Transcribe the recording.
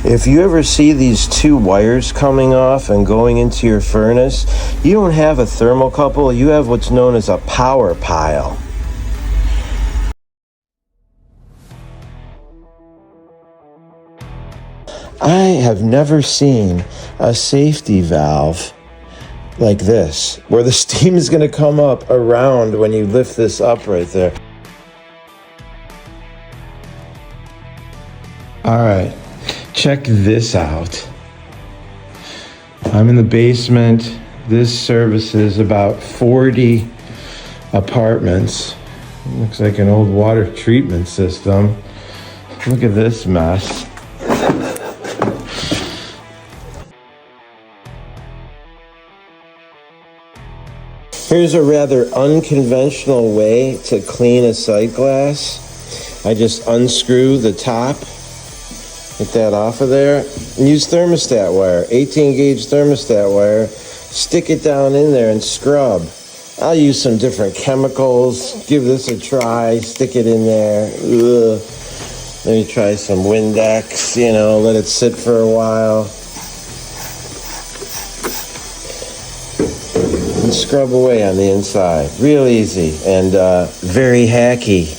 If you ever see these two wires coming off and going into your furnace, you don't have a thermocouple, you have what's known as a power pile. I have never seen a safety valve like this, where the steam is going to come up around when you lift this up right there. All right, check this out. I'm in the basement. This services about 40 apartments. Looks like an old water treatment system. Look at this mess. Here's a rather unconventional way to clean a sight glass. I just unscrew the top, get that off of there, and use thermostat wire, 18 gauge thermostat wire, stick it down in there and scrub. I'll use some different chemicals, give this a try, stick it in there. Ugh. Maybe try some Windex, let it sit for a while. And scrub away on the inside. Real easy and very hacky.